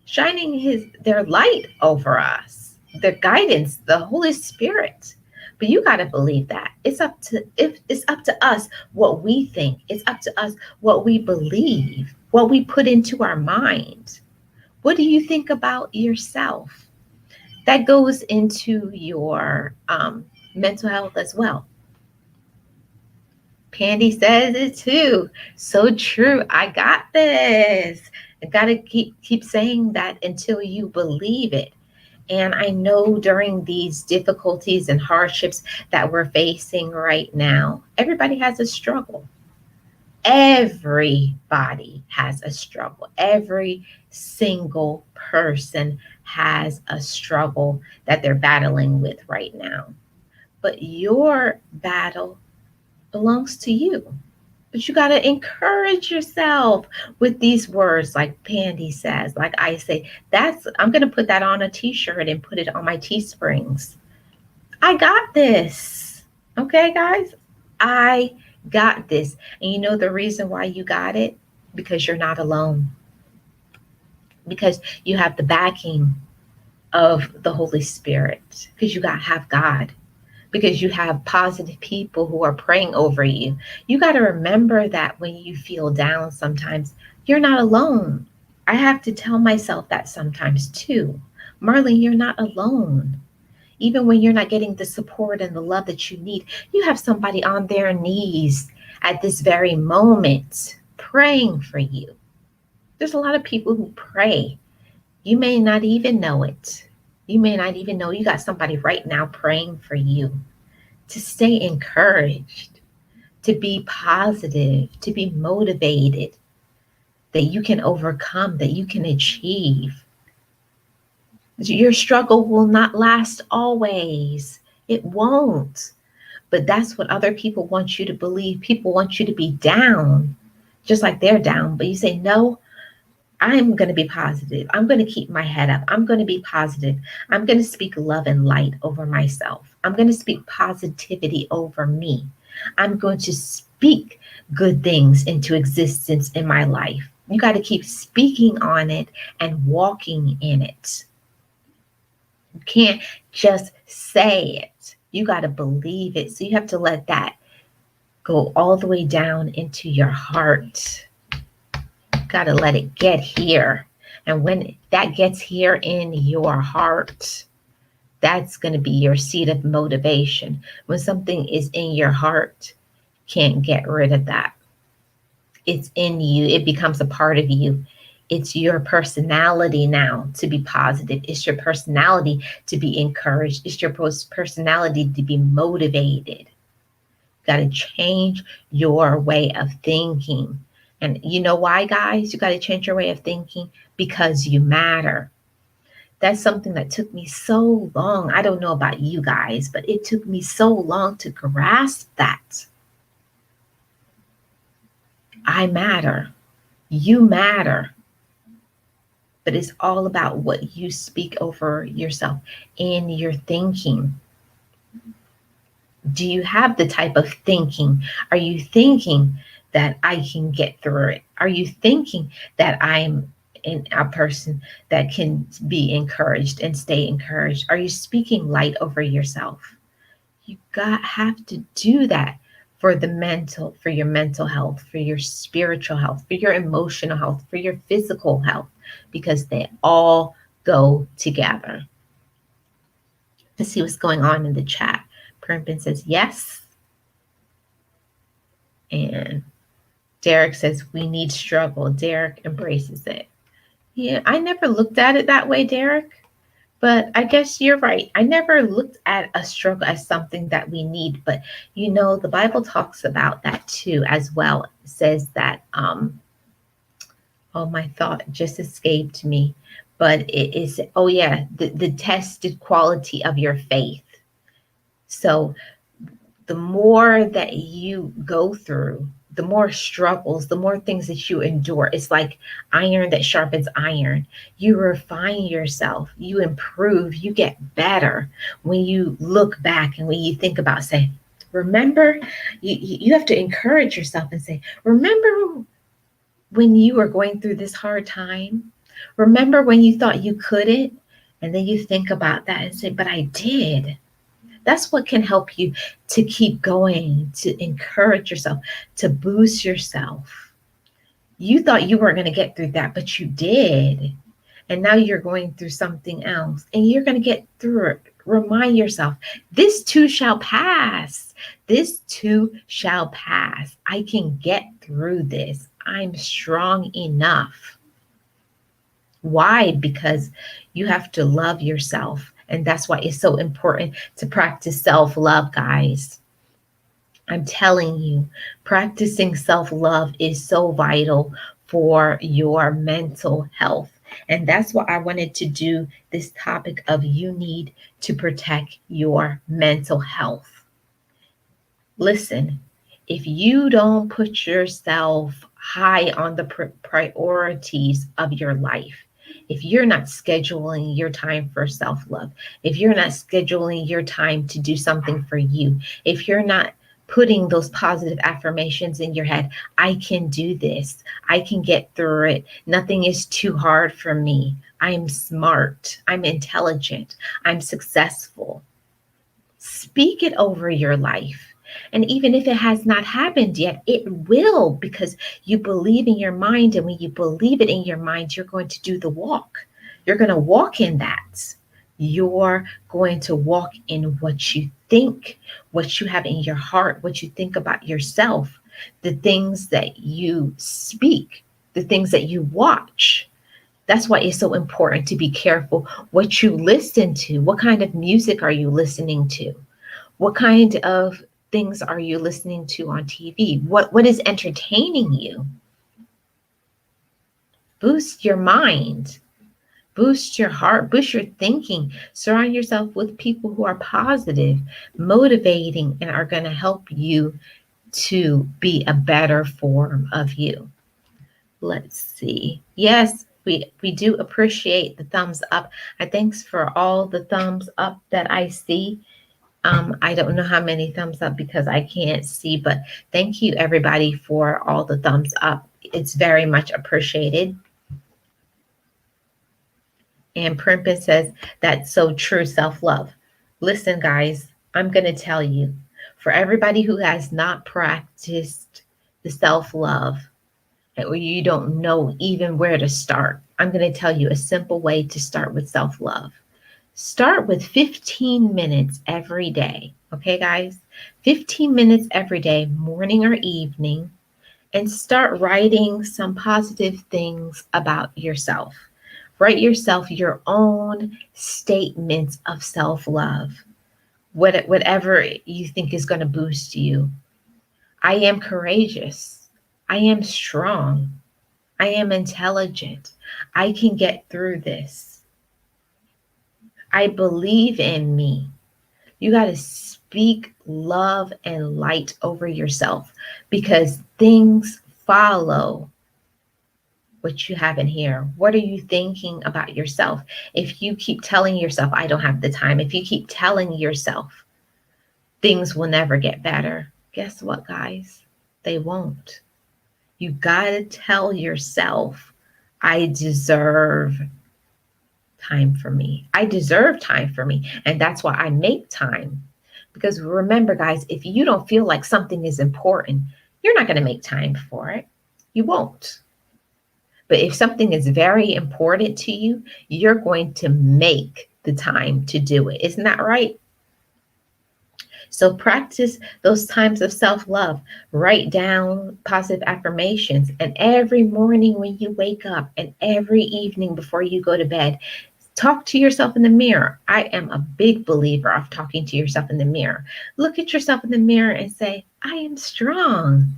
shining their light over us, their guidance, the Holy Spirit. But you got to believe that. It's up to us what we think. It's up to us what we believe, what we put into our mind. What do you think about yourself? That goes into your mental health as well. Pandy says it too. So true. I got this. I got to keep saying that until you believe it. And I know during these difficulties and hardships that we're facing right now, everybody has a struggle. Everybody has a struggle. Every single person has a struggle that they're battling with right now. But your battle belongs to you. But you got to encourage yourself with these words, like Pandy says, like I say. I'm going to put that on a t shirt and put it on my Teesprings. I got this. Okay, guys? I got this. And you know the reason why you got it? Because you're not alone. Because you have the backing of the Holy Spirit. Because you got have God. Because you have positive people who are praying over you. You got to remember that when you feel down sometimes, you're not alone. I have to tell myself that sometimes too. Marlene, you're not alone. Even when you're not getting the support and the love that you need, you have somebody on their knees at this very moment praying for you. There's a lot of people who pray. You may not even know it. You may not even know you got somebody right now praying for you to stay encouraged, to be positive, to be motivated, that you can overcome, that you can achieve. Your struggle will not last always. It won't. But that's what other people want you to believe. People want you to be down, just like they're down. But you say, no, I'm going to be positive. I'm going to keep my head up. I'm going to be positive. I'm going to speak love and light over myself. I'm going to speak positivity over me. I'm going to speak good things into existence in my life. You got to keep speaking on it and walking in it. You can't just say it. You got to believe it. So you have to let that go all the way down into your heart. Got to let it get here. And when that gets here in your heart, that's going to be your seed of motivation. When something is in your heart, can't get rid of that. It's in you. It becomes a part of you. It's your personality now to be positive. It's your personality to be encouraged. It's your personality to be motivated. Got to change your way of thinking. And you know why, guys? You got to change your way of thinking because you matter. That's something that took me so long. I don't know about you guys, but it took me so long to grasp that. I matter. You matter. But it's all about what you speak over yourself in your thinking. Do you have the type of thinking? Are you thinking that I can get through it? Are you thinking that I'm a person that can be encouraged and stay encouraged? Are you speaking light over yourself? You have to do that for your mental health, for your spiritual health, for your emotional health, for your physical health, because they all go together. Let's see what's going on in the chat. Primpin says yes. And Derek says we need struggle. Derek embraces it. Yeah, I never looked at it that way, Derek. But I guess you're right. I never looked at a struggle as something that we need. But you know, the Bible talks about that too as well. It says that oh, my thought just escaped me. But it is, oh yeah, the tested quality of your faith. So the more that you go through, the more struggles, the more things that you endure. It's like iron that sharpens iron. You refine yourself, you improve, you get better when you look back and when you think about, say, remember, you have to encourage yourself and say, remember when you were going through this hard time? Remember when you thought you couldn't? And then you think about that and say, but I did. That's what can help you to keep going, to encourage yourself, to boost yourself. You thought you weren't going to get through that, but you did. And now you're going through something else and you're going to get through it. Remind yourself, this too shall pass. This too shall pass. I can get through this. I'm strong enough. Why? Because you have to love yourself. And that's why it's so important to practice self-love, guys. I'm telling you, practicing self love is so vital for your mental health. And that's why I wanted to do this topic of you need to protect your mental health. Listen, if you don't put yourself high on the priorities of your life, if you're not scheduling your time for self love, if you're not scheduling your time to do something for you, if you're not putting those positive affirmations in your head, I can do this, I can get through it, nothing is too hard for me, I'm smart, I'm intelligent, I'm successful. Speak it over your life. And even if it has not happened yet, it will, because you believe in your mind. And when you believe it in your mind, you're going to do the walk. You're going to walk in that. You're going to walk in what you think, what you have in your heart, what you think about yourself, the things that you speak, the things that you watch. That's why it's so important to be careful what you listen to. What kind of music are you listening to? What kind of things are you listening to on TV? What is entertaining you? Boost your mind, boost your heart, boost your thinking. Surround yourself with people who are positive, motivating, and are going to help you to be a better form of you. Let's see. Yes, we do appreciate the thumbs up. I thanks for all the thumbs up that I see. I don't know how many thumbs up because I can't see, but thank you everybody for all the thumbs up. It's very much appreciated. And Primpin says, that's so true, self love. Listen, guys, I'm going to tell you, for everybody who has not practiced the self love, or you don't know even where to start, I'm going to tell you a simple way to start with self love. Start with 15 minutes every day. Okay, guys? 15 minutes every day, morning or evening, and start writing some positive things about yourself. Write yourself your own statements of self love, whatever you think is going to boost you. I am courageous. I am strong. I am intelligent. I can get through this. I believe in me. You got to speak love and light over yourself, because things follow what you have in here. What are you thinking about yourself? If you keep telling yourself, I don't have the time, if you keep telling yourself things will never get better, guess what, guys? They won't. You got to tell yourself, I deserve time for me. I deserve time for me. And that's why I make time. Because remember, guys, if you don't feel like something is important, you're not going to make time for it. You won't. But if something is very important to you, you're going to make the time to do it. Isn't that right? So practice those times of self love. Write down positive affirmations. And every morning when you wake up, and every evening before you go to bed, talk to yourself in the mirror. I am a big believer of talking to yourself in the mirror. Look at yourself in the mirror and say, I am strong.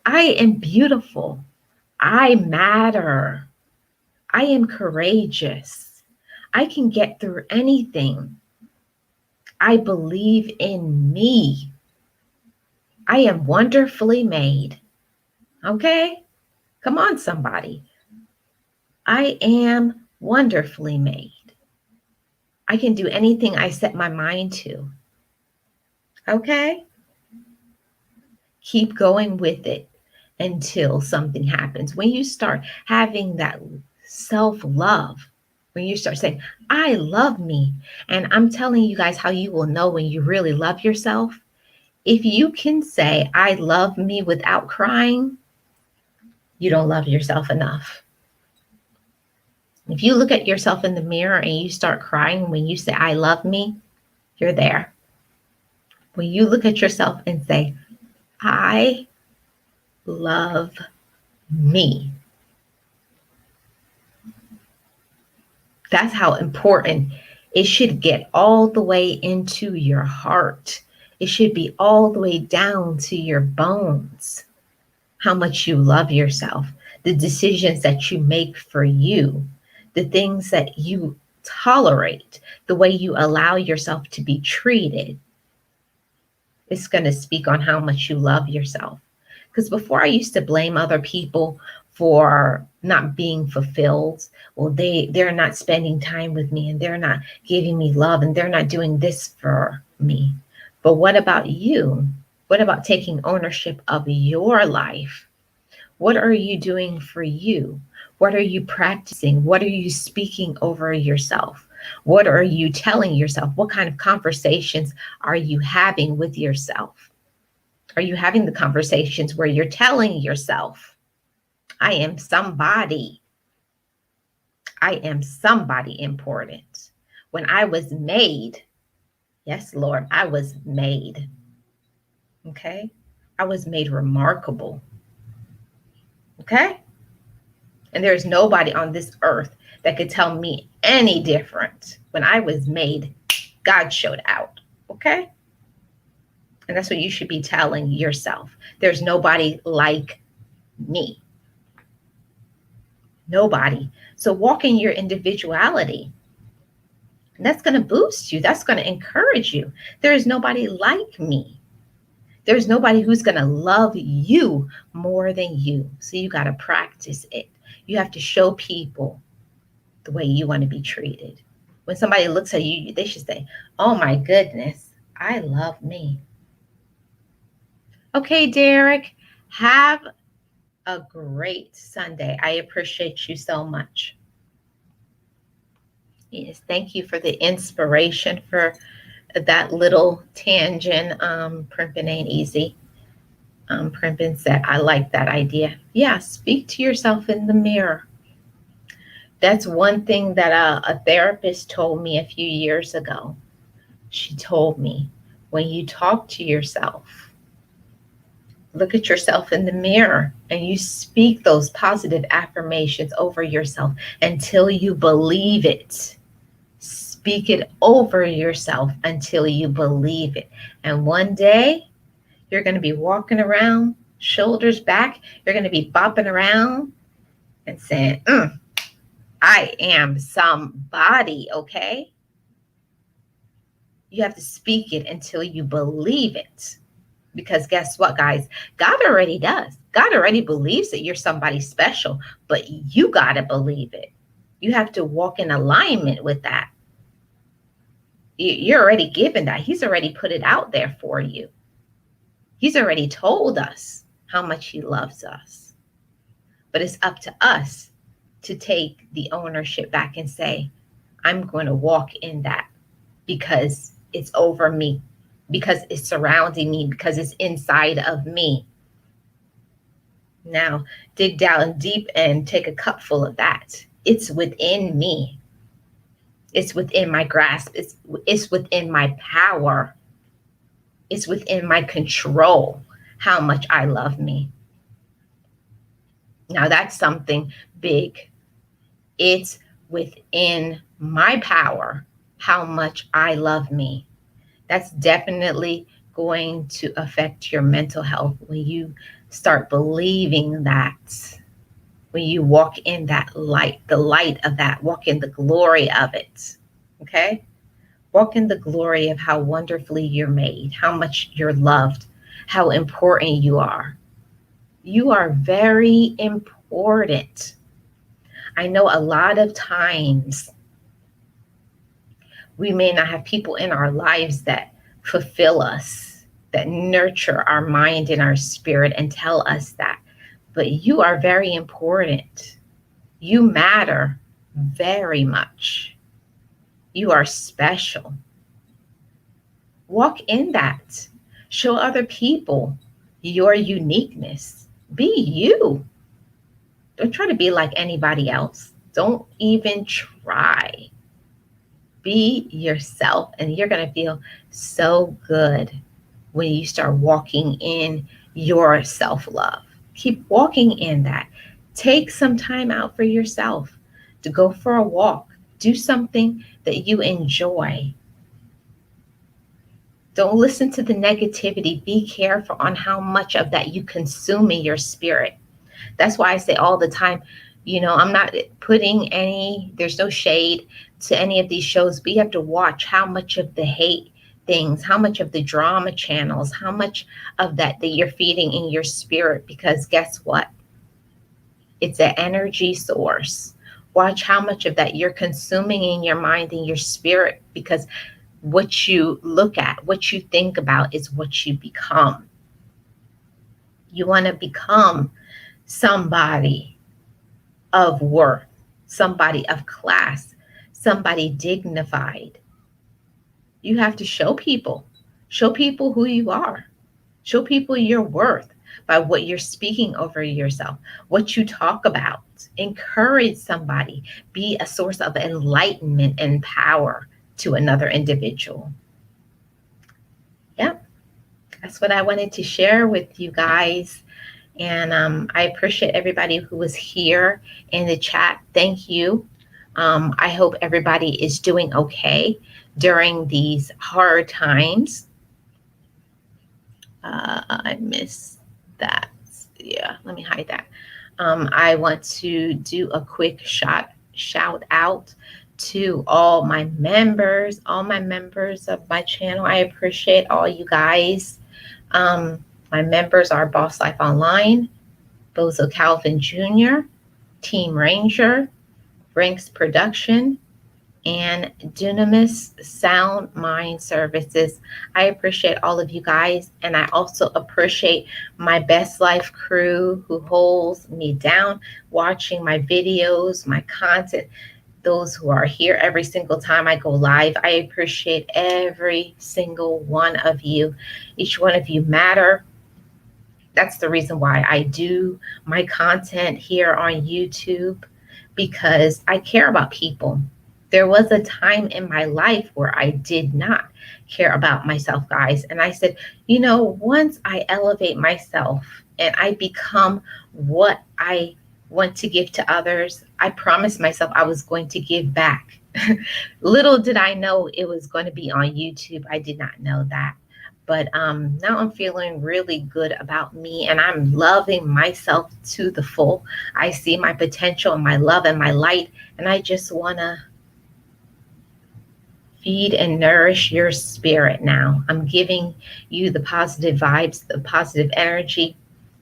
I am beautiful. I matter. I am courageous. I can get through anything. I believe in me. I am wonderfully made. Okay? Come on, somebody. I am wonderfully made. I can do anything I set my mind to. Okay? Keep going with it until something happens. When you start having that self love, when you start saying, I love me, and I'm telling you guys how you will know when you really love yourself. If you can say, I love me without crying, you don't love yourself enough. If you look at yourself in the mirror and you start crying when you say, I love me, you're there. When you look at yourself and say, I love me, that's how important it should get all the way into your heart. It should be all the way down to your bones how much you love yourself, the decisions that you make for you, the things that you tolerate, the way you allow yourself to be treated. It's going to speak on how much you love yourself. Because before I used to blame other people for not being fulfilled. Well, they're not spending time with me and they're not giving me love and they're not doing this for me. But what about you? What about taking ownership of your life? What are you doing for you? What are you practicing? What are you speaking over yourself? What are you telling yourself? What kind of conversations are you having with yourself? Are you having the conversations where you're telling yourself, I am somebody. I am somebody important. When I was made, yes, Lord, I was made. Okay? I was made remarkable. Okay? And there's nobody on this earth that could tell me any different. When I was made, God showed out. Okay? And that's what you should be telling yourself. There's nobody like me. Nobody. So walk in your individuality. And that's going to boost you. That's going to encourage you. There is nobody like me. There's nobody who's going to love you more than you. So you got to practice it. You have to show people the way you want to be treated. When somebody looks at you, they should say, oh my goodness, I love me. Okay, Derek, have a great Sunday. I appreciate you so much. Yes, thank you for the inspiration for that little tangent. Primping ain't easy. Primping said, I like that idea. Yeah, speak to yourself in the mirror. That's one thing that a therapist told me a few years ago. She told me, when you talk to yourself, look at yourself in the mirror and you speak those positive affirmations over yourself until you believe it. Speak it over yourself until you believe it. And one day you're going to be walking around, shoulders back. You're going to be bopping around and saying, I am somebody, okay? You have to speak it until you believe it. Because guess what, guys? God already does. God already believes that you're somebody special, but you got to believe it. You have to walk in alignment with that. You're already given that. He's already put it out there for you. He's already told us how much he loves us. But it's up to us to take the ownership back and say, I'm going to walk in that because it's over me, because it's surrounding me, because it's inside of me. Now, dig down deep and take a cup full of that. It's within me. It's within my grasp. It's within my power. It's within my control how much I love me. Now, that's something big. It's within my power how much I love me. That's definitely going to affect your mental health when you start believing that, when you walk in that light, the light of that, walk in the glory of it. Okay? Walk in the glory of how wonderfully you're made, how much you're loved, how important you are. You are very important. I know a lot of times we may not have people in our lives that fulfill us, that nurture our mind and our spirit and tell us that. But you are very important. You matter very much. You are special. Walk in that. Show other people your uniqueness. Be you. Don't try to be like anybody else. Don't even try. Be yourself, and you're going to feel so good when you start walking in your self-love. Keep walking in that. Take some time out for yourself to go for a walk. Do something that you enjoy. Don't listen to the negativity. Be careful on how much of that you consume in your spirit. That's why I say all the time, I'm not putting there's no shade to any of these shows, but you have to watch how much of the hate things, how much of the drama channels, how much of that you're feeding in your spirit, because guess what? It's an energy source. Watch how much of that you're consuming in your mind and your spirit, because what you look at, what you think about is what you become. You want to become somebody of worth, somebody of class, somebody dignified. You have to show people who you are, show people your worth by what you're speaking over yourself, what you talk about. Encourage somebody, be a source of enlightenment and power to another individual. Yep, that's what I wanted to share with you guys. And I appreciate everybody who was here in the chat. Thank you. I hope everybody is doing okay during these hard times. I missed that. Yeah, let me hide that. I want to do a quick shout out to all my members of my channel. I appreciate all you guys. My members are Boss Life Online, Bozo Calvin Jr., Team Ranger, Ranks Production, and Dunamis Sound Mind Services. I appreciate all of you guys, and I also appreciate my Best Life crew who holds me down, watching my videos, my content, those who are here every single time I go live. I appreciate every single one of you. Each one of you matter. That's the reason why I do my content here on YouTube, because I care about people. There was a time in my life where I did not care about myself, guys. And I said, once I elevate myself and I become what I want to give to others, I promised myself I was going to give back. Little did I know it was going to be on YouTube. I did not know that. But now I'm feeling really good about me, and I'm loving myself to the full. I see my potential and my love and my light, and I just want to feed and nourish your spirit now. I'm giving you the positive vibes, the positive energy,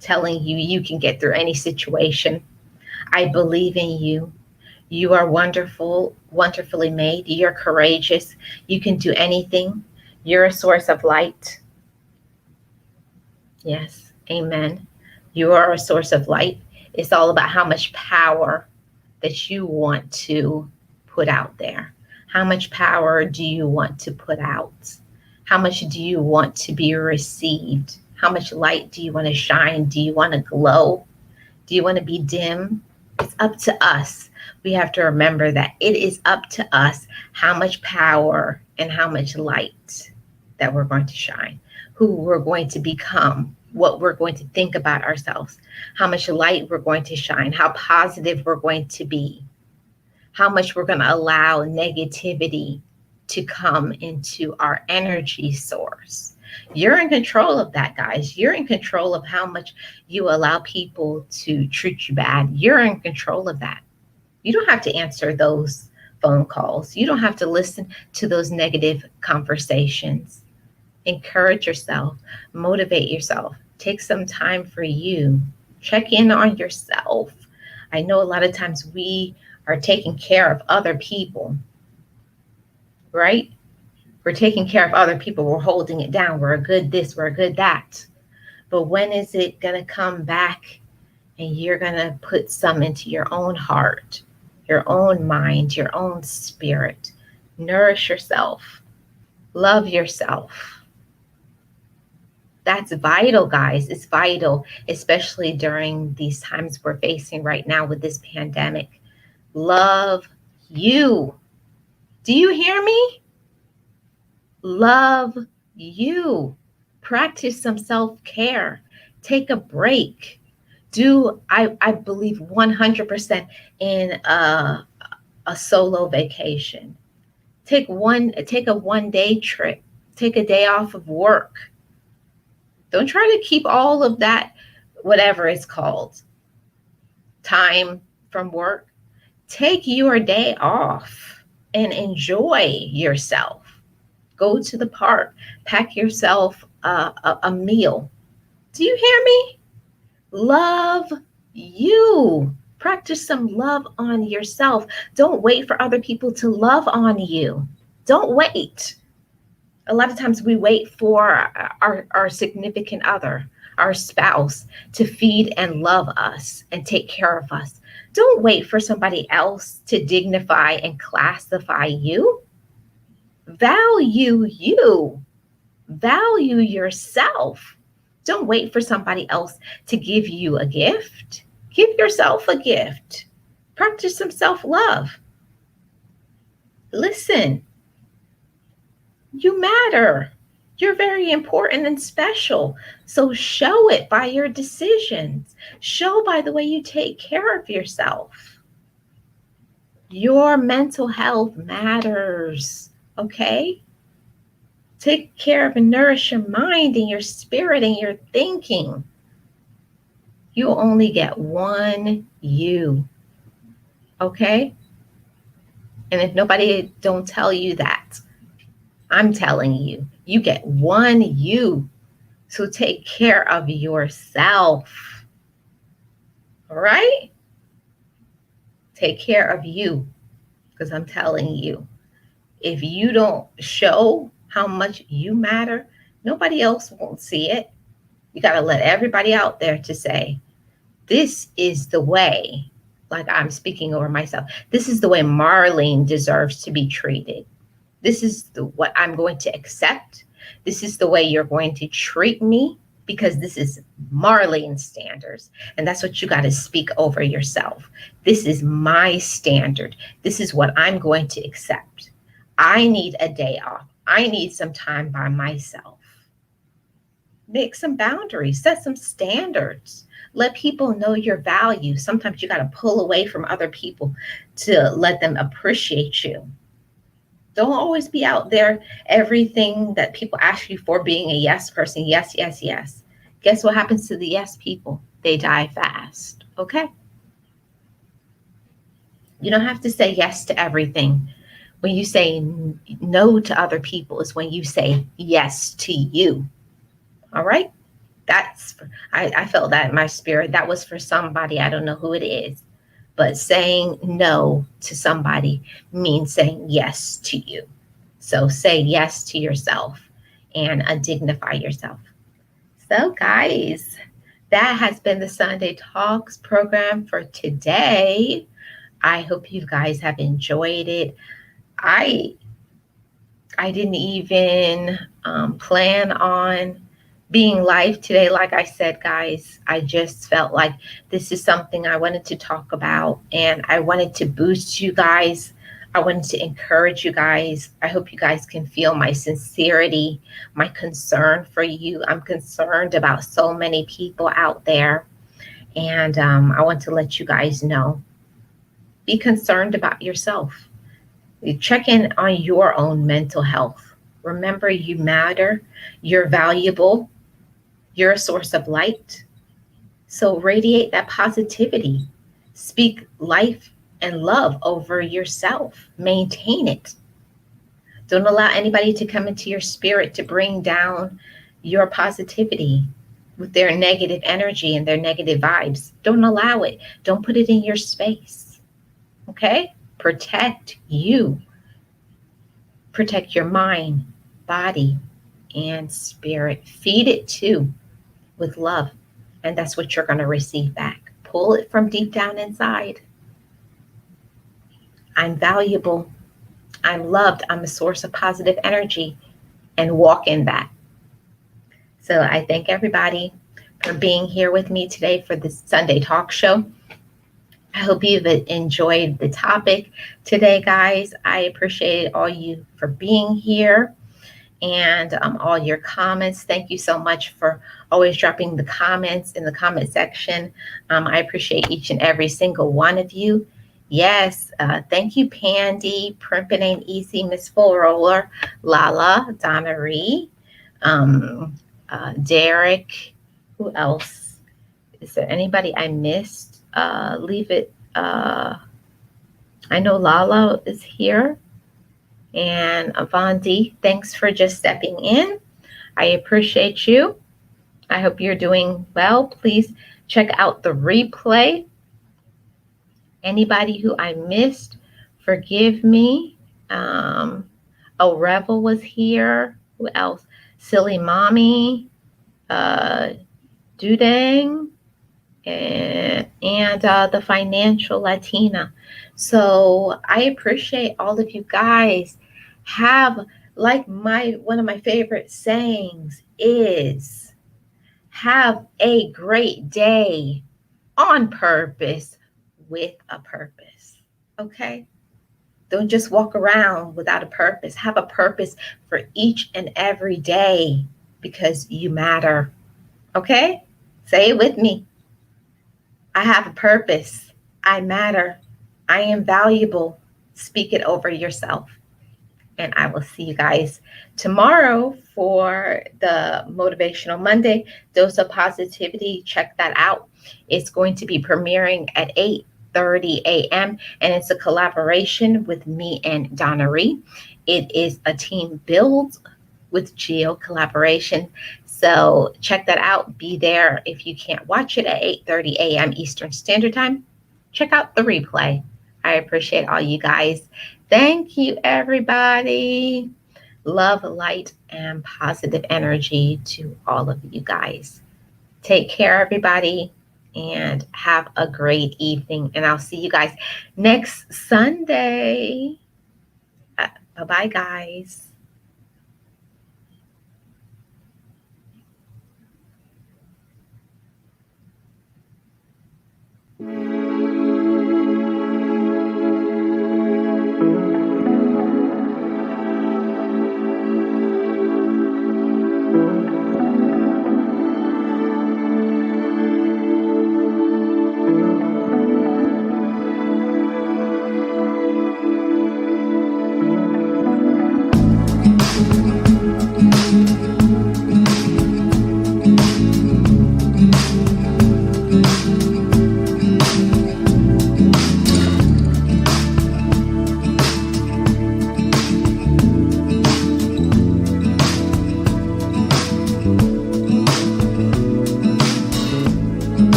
telling you you can get through any situation. I believe in you. You are wonderful, wonderfully made. You're courageous. You can do anything. You're a source of light. Yes, amen. You are a source of light. It's all about how much power that you want to put out there. How much power do you want to put out? How much do you want to be received? How much light do you want to shine? Do you want to glow? Do you want to be dim? It's up to us. We have to remember that it is up to us how much power and how much light that we're going to shine, who we're going to become, what we're going to think about ourselves, how much light we're going to shine, how positive we're going to be, how much we're going to allow negativity to come into our energy source. You're in control of that, guys. You're in control of how much you allow people to treat you bad. You're in control of that. You don't have to answer those phone calls. You don't have to listen to those negative conversations. Encourage yourself, motivate yourself, take some time for you, check in on yourself. I know a lot of times we are taking care of other people, right? We're taking care of other people. We're holding it down. We're a good this, we're a good that. But when is it going to come back and you're going to put some into your own heart, your own mind, your own spirit? Nourish yourself. Love yourself. That's vital, guys. It's vital, especially during these times we're facing right now with this pandemic. Love you. Do you hear me? Love you. Practice some self-care. Take a break. I believe 100% in a solo vacation. Take a 1-day trip take a day off of work. Don't try to keep all of that, whatever it's called, time from work. Take your day off and enjoy yourself. Go to the park, pack yourself a meal. Do you hear me? Love you. Practice some love on yourself. Don't wait for other people to love on you. Don't wait. A lot of times we wait for our significant other, our spouse, to feed and love us and take care of us. Don't wait for somebody else to dignify and classify you. Value you. Value yourself. Don't wait for somebody else to give you a gift. Give yourself a gift. Practice some self love. Listen, you matter. You're very important and special. So show it by your decisions. Show by the way you take care of yourself. Your mental health matters, okay? Take care of and nourish your mind and your spirit and your thinking. You only get one you, okay? And if nobody don't tell you that, I'm telling you, you get one you. So take care of yourself, all right? Take care of you, because I'm telling you, if you don't show how much you matter, nobody else won't see it. You got to let everybody out there to say, this is the way, like I'm speaking over myself, this is the way Marlene deserves to be treated. This is what I'm going to accept. This is the way you're going to treat me, because this is Marlene's standards. And that's what you got to speak over yourself. This is my standard. This is what I'm going to accept. I need a day off. I need some time by myself. Make some boundaries, set some standards. Let people know your value. Sometimes you got to pull away from other people to let them appreciate you. Don't always be out there, everything that people ask you for, being a yes person. Yes, yes, yes. Guess what happens to the yes people? They die fast, okay? You don't have to say yes to everything. When you say no to other people is when you say yes to you, all right? I felt that in my spirit. That was for somebody. I don't know who it is. But saying no to somebody means saying yes to you. So say yes to yourself and dignify yourself. So, guys, that has been the Sunday Talks program for today. I hope you guys have enjoyed it. I didn't even plan on being live today. Like I said, guys, I just felt like this is something I wanted to talk about, and I wanted to boost you guys. I wanted to encourage you guys. I hope you guys can feel my sincerity, my concern for you. I'm concerned about so many people out there, and I want to let you guys know. Be concerned about yourself. Check in on your own mental health. Remember, you matter. You're valuable. You're a source of light. So radiate that positivity. Speak life and love over yourself. Maintain it. Don't allow anybody to come into your spirit to bring down your positivity with their negative energy and their negative vibes. Don't allow it. Don't put it in your space. Okay? Protect you. Protect your mind, body, and spirit. Feed it too with love. And that's what you're going to receive back. Pull it from deep down inside. I'm valuable. I'm loved. I'm a source of positive energy, and walk in that. So I thank everybody for being here with me today for this Sunday talk show. I hope you've enjoyed the topic today, guys. I appreciate all you for being here, and all your comments. Thank you so much for always dropping the comments in the comment section. I appreciate each and every single one of you. Yes, thank you, Pandy, Primping Ain't Easy, Miss Full Roller, Lala, Donna Ree, um, Derek. Who else? Is there anybody I missed? Leave it. I know Lala is here. And Avandi, thanks for just stepping in. I appreciate you. I hope you're doing well. Please check out the replay. Anybody who I missed, forgive me. Um, oh, Revel was here. Who else? Silly Mommy, uh, Dudang, and the Financial Latina. So I appreciate all of you guys. Have like my one of my favorite sayings is have a great day on purpose with a purpose. Okay? Don't just walk around without a purpose. Have a purpose for each and every day because you matter. Okay? Say it with me. I have a purpose. I matter. I am valuable. Speak it over yourself. And I will see you guys tomorrow for the Motivational Monday Dose of Positivity. Check that out. It's going to be premiering at 8:30 a.m. and it's a collaboration with me and Donna Ree. It is a team build with Geo collaboration. So check that out. Be there if you can't watch it at 8:30 a.m. Eastern Standard Time. Check out the replay. I appreciate all you guys. Thank you, everybody. Love, light, and positive energy to all of you guys. Take care, everybody, and have a great evening. And I'll see you guys next Sunday. Bye bye, guys.